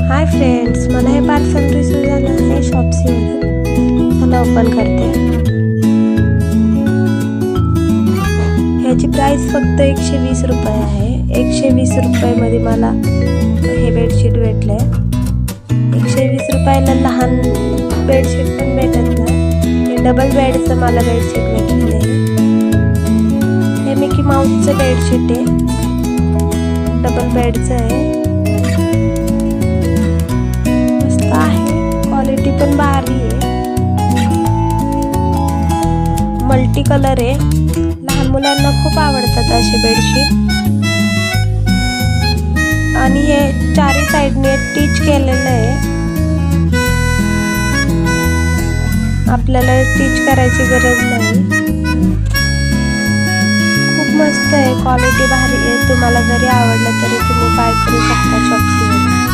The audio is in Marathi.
हाय फ्रेंड्स, मला हे पार्सल रिसीव झालं आहे शॉप्सीवरून. मला ओपन करते. ह्याची प्राइस फक्त 120 रुपये आहे. 120 रुपयामध्ये मला हे बेडशीट भेटले. 120 रुपयाला लहान बेडशीट पण भेटत नाही. हे डबल बेडचं मला बेडशीट भेटलेलं आहे. हे मिकी माऊसचं बेडशीट आहे, डबल बेडचं आहे. क्वालिटी पण भारी आहे. मल्टी कलर आहे. लहान मुलांना खूप आवडतात असे बेडशीट. आणि हे चारी साइडने स्टिच केलेलं आहे. आपल्याला स्टिच करायची गरज नाही. खूप मस्त आहे, क्वालिटी भारी आहे. तुम्हाला जरी आवडलं तरी तुम्ही बाय करू शकता शॉप्सी.